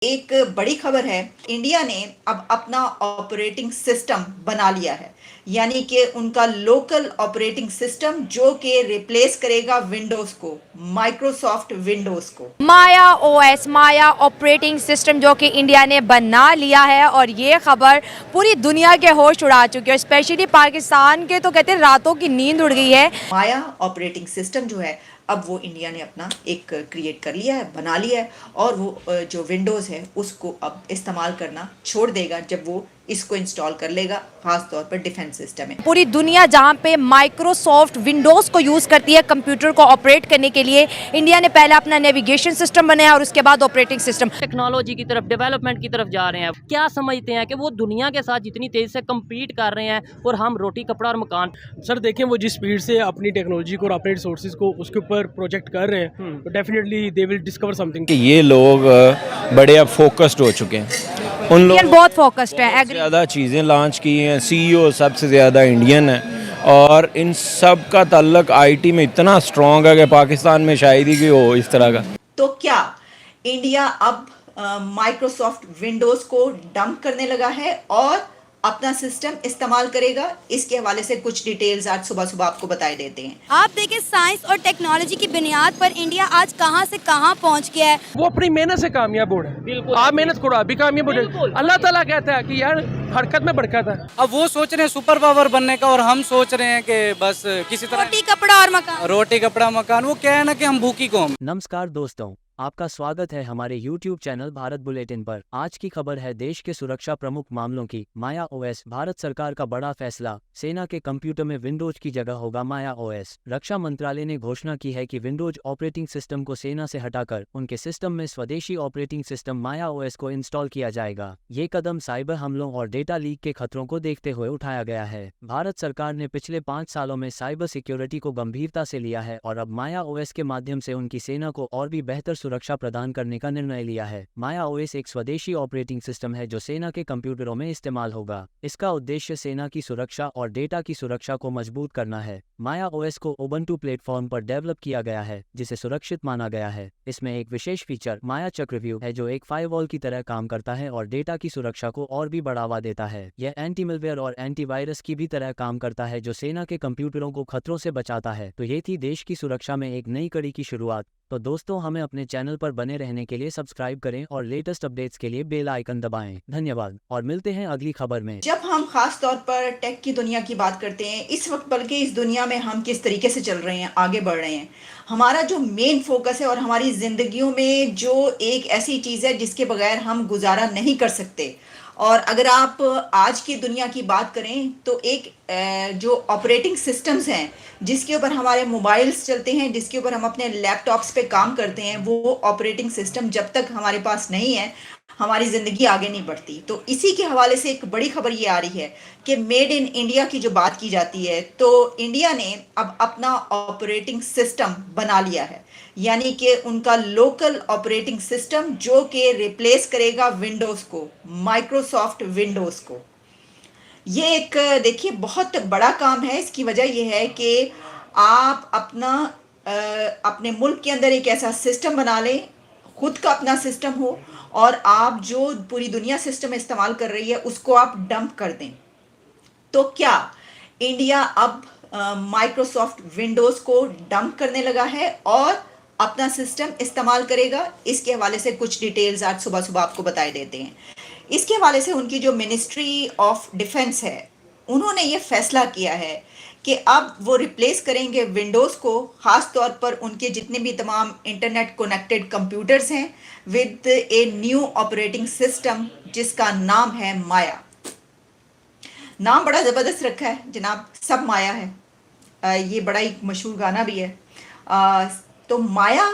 एक बड़ी खबर है। इंडिया ने अब अपना ऑपरेटिंग सिस्टम बना लिया है, यानी कि उनका लोकल ऑपरेटिंग सिस्टम जो कि रिप्लेस करेगा विंडोज को, माइक्रोसॉफ्ट विंडोज को। माया ओएस माया ऑपरेटिंग सिस्टम जो कि इंडिया ने बना लिया है और ये खबर पूरी दुनिया के होश उड़ा चुकी है। स्पेशली पाकिस्तान के तो कहते हैं रातों की नींद उड़ गई है। माया ऑपरेटिंग सिस्टम जो है अब वो इंडिया ने अपना एक क्रिएट कर लिया है, बना लिया है, और वो जो विंडोज है उसको अब इस्तेमाल करना छोड़ देगा जब वो इसको इंस्टॉल कर लेगा, खास तौर पर डिफेंस सिस्टम है। पूरी दुनिया जहां पे माइक्रोसॉफ्ट विंडोज को यूज करती है कंप्यूटर को ऑपरेट करने के लिए, इंडिया ने पहले अपना नेविगेशन सिस्टम बनाया और उसके बाद ऑपरेटिंग सिस्टम। टेक्नोलॉजी की तरफ, डेवलपमेंट की तरफ जा रहे हैं। क्या समझते हैं कि वो दुनिया के साथ जितनी तेजी से कम्पीट कर रहे हैं और हम रोटी कपड़ा और मकान। सर देखें, वो जिस स्पीड से अपनी टेक्नोलॉजी को और अपने रिसोर्सेज को उसके ऊपर प्रोजेक्ट कर रहे हैं, तो definitely they will discover something. कि ये लोग बड़े अब फोकस्ड हो चुके हैं। उन लोग बहुत फोकस्ड है। ज़्यादा चीज़ें लॉन्च की हैं, सीईओ सबसे ज़्यादा इंडियन है, और इन सब का ताल्लुक आईटी में इतना स्ट्रॉन्ग है कि पाकिस्तान में शायद ही कोई हो इस तरह का। तो क्या इंडिया अब माइक्रोसॉफ्ट विंडोज को डंप करने लगा है और अपना सिस्टम इस्तेमाल करेगा? इसके हवाले से कुछ डिटेल्स आज सुबह सुबह आपको बताए देते हैं। आप देखें, साइंस और टेक्नोलॉजी की बुनियाद पर इंडिया आज कहां से कहां पहुंच गया है। वो अपनी मेहनत से कामयाब हो रहा है। बिल्कुल। आप मेहनत करो, अभी कामयाब हो रहे। अल्लाह ताला कहता है कि यार हरकत में बरकत है। अब वो सोच रहे हैं सुपर पावर बनने का और हम सोच रहे हैं कि बस किसी तरह रोटी कपड़ा और मकान। रोटी कपड़ा मकान। वो क्या है ना कि हम भूखी कौम। नमस्कार दोस्तों, आपका स्वागत है हमारे YouTube चैनल भारत बुलेटिन पर। आज की खबर है देश के सुरक्षा प्रमुख मामलों की। माया ओएस, भारत सरकार का बड़ा फैसला। सेना के कंप्यूटर में विंडोज की जगह होगा माया ओएस। रक्षा मंत्रालय ने घोषणा की है कि विंडोज ऑपरेटिंग सिस्टम को सेना से हटाकर उनके सिस्टम में स्वदेशी ऑपरेटिंग सिस्टम माया ओएस को इंस्टॉल किया जाएगा। ये कदम साइबर हमलों और डेटा लीक के खतरों को देखते हुए उठाया गया है। भारत सरकार ने पिछले 5 सालों में साइबर सिक्योरिटी को गंभीरता से लिया है और अब माया ओएस के माध्यम से उनकी सेना को और भी बेहतर सुरक्षा प्रदान करने का निर्णय लिया है। माया ओएस एक स्वदेशी ऑपरेटिंग सिस्टम है जो सेना के कंप्यूटरों में इस्तेमाल होगा। इसका उद्देश्य सेना की सुरक्षा और डेटा की सुरक्षा को मजबूत करना है। माया ओएस को उबंटू प्लेटफॉर्म पर डेवलप किया गया है, जिसे सुरक्षित माना गया है। इसमें एक विशेष फीचर माया चक्रव्यूह है जो एक फायरवॉल की तरह काम करता है और डेटा की सुरक्षा को और भी बढ़ावा देता है। यह एंटी मिलवेयर और एंटीवायरस की भी तरह काम करता है जो सेना के कंप्यूटरों को खतरों से बचाता है। तो ये थी देश की सुरक्षा में एक नई कड़ी की शुरुआत। तो दोस्तों, हमें अपने चैनल पर बने रहने के लिए सब्सक्राइब करें और लेटेस्ट अपडेट्स के लिए बेल आइकन दबाएं। धन्यवाद और मिलते हैं अगली खबर में। जब हम खास तौर पर टेक की दुनिया की बात करते हैं इस वक्त, बल्कि इस दुनिया में हम किस तरीके से चल रहे हैं, आगे बढ़ रहे हैं, हमारा जो मेन फोकस है और हमारी जिंदगियों में जो एक ऐसी चीज़ है जिसके बगैर हम गुजारा नहीं कर सकते, और अगर आप आज की दुनिया की बात करें तो एक जो ऑपरेटिंग सिस्टम्स हैं जिसके ऊपर हमारे मोबाइल्स चलते हैं, जिसके ऊपर हम अपने लैपटॉप्स पे काम करते हैं, वो ऑपरेटिंग सिस्टम जब तक हमारे पास नहीं है हमारी ज़िंदगी आगे नहीं बढ़ती। तो इसी के हवाले से एक बड़ी खबर ये आ रही है कि मेड इन इंडिया की जो बात की जाती है, तो इंडिया ने अब अपना ऑपरेटिंग सिस्टम बना लिया है, यानी कि उनका लोकल ऑपरेटिंग सिस्टम जो कि रिप्लेस करेगा विंडोज़ को, माइक्रोसॉफ्ट विंडोज़ को। ये एक देखिए बहुत बड़ा काम है। इसकी वजह यह है कि आप अपने मुल्क के अंदर एक ऐसा सिस्टम बना लें, खुद का अपना सिस्टम हो, और आप जो पूरी दुनिया सिस्टम इस्तेमाल कर रही है उसको आप डंप कर दें। तो क्या इंडिया अब माइक्रोसॉफ्ट विंडोज़ को डंप करने लगा है और अपना सिस्टम इस्तेमाल करेगा? इसके हवाले से कुछ डिटेल्स आज सुबह सुबह आपको बताए देते हैं। इसके हवाले से उनकी जो मिनिस्ट्री ऑफ डिफेंस है, उन्होंने ये फैसला किया है कि अब वो रिप्लेस करेंगे विंडोज़ को, ख़ास तौर पर उनके जितने भी तमाम इंटरनेट कनेक्टेड कंप्यूटर्स हैं, with a new operating system जिसका नाम है माया। नाम बड़ा ज़बरदस्त रखा है जनाब, सब माया है। ये बड़ा ही मशहूर गाना भी है। तो माया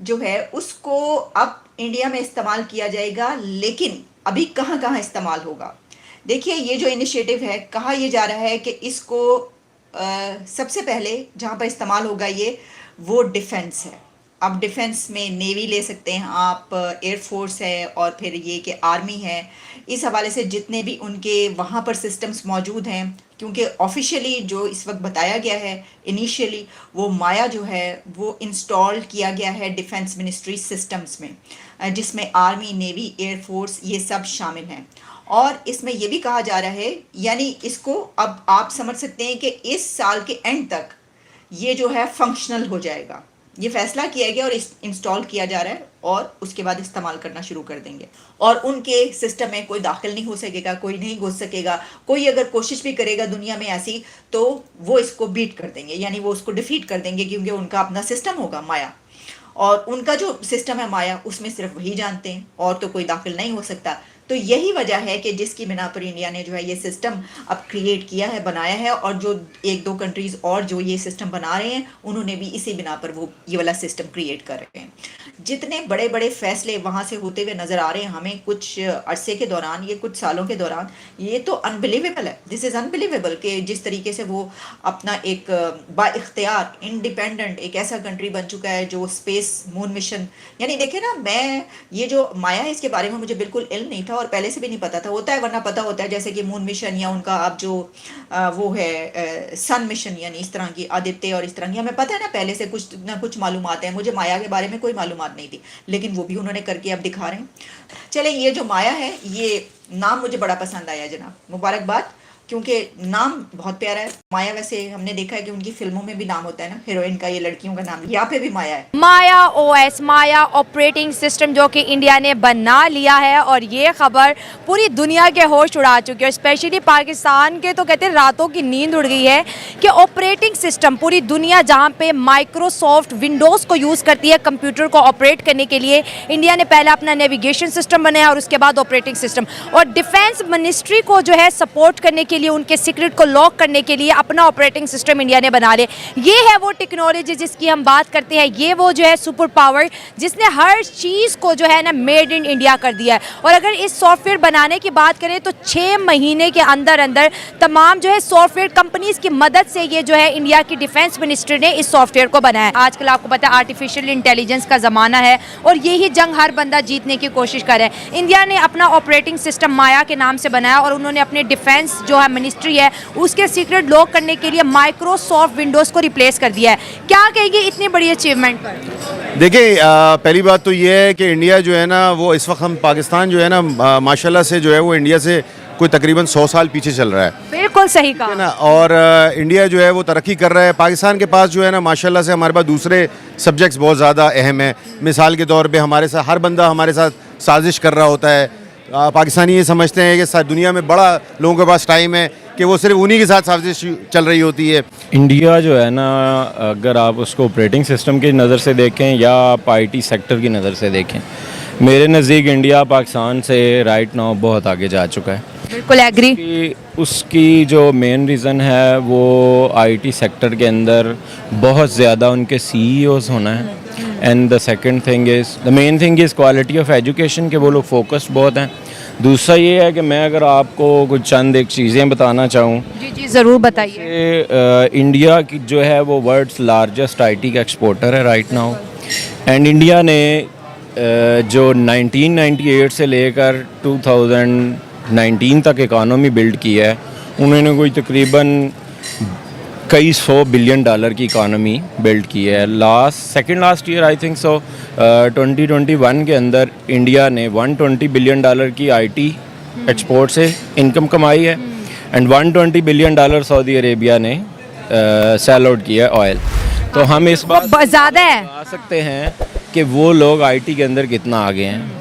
जो है उसको अब इंडिया में इस्तेमाल किया जाएगा, लेकिन अभी कहाँ कहाँ इस्तेमाल होगा? देखिए, ये जो इनिशिएटिव है, कहा यह जा रहा है कि इसको सबसे पहले जहाँ पर इस्तेमाल होगा वो डिफेंस है। अब डिफेंस में नेवी ले सकते हैं आप, एयरफोर्स है, और फिर ये कि आर्मी है। इस हवाले से जितने भी उनके वहाँ पर सिस्टम्स मौजूद हैं, क्योंकि ऑफिशियली जो इस वक्त बताया गया है इनिशियली, वो माया जो है वो इंस्टॉल किया गया है डिफेंस मिनिस्ट्री सिस्टम्स में, जिसमें आर्मी, नेवी, एयरफोर्स ये सब शामिल हैं। और इसमें यह भी कहा जा रहा है, यानी इसको अब आप समझ सकते हैं कि इस साल के एंड तक ये जो है फंक्शनल हो जाएगा। ये फैसला किया गया और इंस्टॉल किया जा रहा है, और उसके बाद इस्तेमाल करना शुरू कर देंगे। और उनके सिस्टम में कोई दाखिल नहीं हो सकेगा, कोई नहीं घुस सकेगा। कोई अगर कोशिश भी करेगा दुनिया में ऐसी, तो वो इसको बीट कर देंगे, यानी वो उसको डिफीट कर देंगे, क्योंकि उनका अपना सिस्टम होगा माया, और उनका जो सिस्टम है माया, उसमें सिर्फ वही जानते हैं, और तो कोई दाखिल नहीं हो सकता। तो यही वजह है कि जिसकी बिना पर इंडिया ने जो है ये सिस्टम अब क्रिएट किया है, बनाया है, और जो एक दो कंट्रीज़ और जो ये सिस्टम बना रहे हैं, उन्होंने भी इसी बिना पर वो ये वाला सिस्टम क्रिएट कर रहे हैं। जितने बड़े बड़े फैसले वहाँ से होते हुए नज़र आ रहे हैं हमें कुछ अरसे के दौरान, ये कुछ सालों के दौरान, ये तो अनबिलीवेबल है। दिस इज़ अनबिलीवेबल कि जिस तरीके से वो अपना एक बाइख्तियार इंडिपेंडेंट एक ऐसा कंट्री बन चुका है जो स्पेस मून मिशन, यानी देखे ना, मैं ये जो माया है इसके बारे में मुझे बिल्कुल इल्म नहीं था, और पहले से भी नहीं पता था। होता है, वरना पता होता है, जैसे कि मून मिशन या उनका अब जो वो है सन मिशन, यानी इस तरह की आदित्य और इस तरह की, हमें पता है ना पहले से कुछ ना कुछ मालूमात है। मुझे माया के बारे में कोई मालूमात नहीं थी, लेकिन वो भी उन्होंने करके अब दिखा रहे हैं। चलें, ये जो माया है, ये नाम मुझे बड़ा पसंद आया जनाब, मुबारकबाद, क्योंकि नाम बहुत प्यारा है। माया, वैसे हमने देखा है कि उनकी फिल्मों में भी नाम होता है ना, हीरोइन का, ये लड़कियों का नाम, यहाँ पे भी माया है। माया ओएस, माया ऑपरेटिंग सिस्टम जो कि इंडिया ने बना लिया है, और ये खबर पूरी दुनिया के होश उड़ा चुकी है। स्पेशली पाकिस्तान के तो कहते हैं रातों की नींद उड़ गई है कि ऑपरेटिंग सिस्टम पूरी दुनिया जहाँ पे माइक्रोसॉफ्ट विंडोज़ को यूज़ करती है कंप्यूटर को ऑपरेट करने के लिए, इंडिया ने पहले अपना नेविगेशन सिस्टम बनाया और उसके बाद ऑपरेटिंग सिस्टम, और डिफेंस मिनिस्ट्री को जो है सपोर्ट करने के लिए, उनके सीक्रेट को लॉक करने के लिए अपना ऑपरेटिंग सिस्टम इंडिया ने बना लिया। ये है वो टेक्नोलॉजी जिसकी हम बात करते हैं, ये वो जो है सुपर पावर जिसने हर चीज़ को जो है ना मेड इन इंडिया कर दिया है। और अगर इस सॉफ्टवेयर बनाने की बात करें तो 6 महीने के अंदर अंदर तमाम जो है सॉफ्टवेयर कंपनीज की मदद से ये जो है इंडिया की डिफेंस मिनिस्ट्री ने इस सॉफ्टवेयर को बनाया। आजकल आपको पता है आर्टिफिशियल इंटेलिजेंस का ज़माना है, और यही जंग हर बंदा जीतने की कोशिश कर रहा है। इंडिया ने अपना ऑपरेटिंग सिस्टम माया के नाम से बनाया, और उन्होंने अपने डिफेंस जो है मिनिस्ट्री है उसके सीक्रेट लॉक करने के लिए माइक्रोसॉफ्ट विंडोज़ को रिप्लेस कर दिया है। क्या कहेंगे इतनी बड़ी अचीवमेंट पर? देखिए, पहली बात तो ये है कि इंडिया जो है ना, वो इस वक्त हम पाकिस्तान जो है ना, माशाल्लाह से जो है वो इंडिया से कोई तकरीबन 100 साल पीछे चल रहा है। बिल्कुल सही कहा ना, और इंडिया जो है वो तरक्की कर रहा है। पाकिस्तान के पास जो है ना, माशाल्लाह से हमारे पास दूसरे सब्जेक्ट्स बहुत ज़्यादा अहम है। मिसाल के तौर पे हमारे साथ हर बंदा हमारे साथ साजिश कर रहा होता है। पाकिस्तानी ये समझते हैं कि दुनिया में बड़ा लोगों के पास टाइम है कि वो सिर्फ उन्हीं के साथ साजिश चल रही होती है। इंडिया जो है ना, अगर आप उसको ऑपरेटिंग सिस्टम की नज़र से देखें या आप IT सेक्टर की नज़र से देखें, मेरे नज़दीक इंडिया पाकिस्तान से राइट नाउ बहुत आगे जा चुका है। बिल्कुल एग्री। उसकी जो मेन रीज़न है वो IT सेक्टर के अंदर बहुत ज़्यादा उनके CEOs होना है, and the second thing is, the main thing is quality of education, के वो लोग फोकस्ड बहुत हैं। दूसरा ये है कि मैं अगर आपको कुछ चंद एक चीज़ें बताना चाहूँ, जी जी ज़रूर बताइए। इंडिया की जो है वो वर्ल्ड्स लार्जेस्ट IT का एक्सपोर्टर है राइट नाउ, एंड इंडिया ने जो 1998 से लेकर 2019 तक इकानमी बिल्ड की है, उन्होंने कोई तकरीबन कई $100 बिलियन की इकानमी बिल्ड की है। Second last year I think so 2021 के अंदर इंडिया ने $120 बिलियन की IT एक्सपोर्ट से इनकम कमाई है, एंड $120 बिलियन सऊदी अरेबिया ने सेल आउट किया है ऑयल। तो हम इस बात ज़्यादा है बता सकते हैं कि वो लोग IT के अंदर कितना आगे हैं।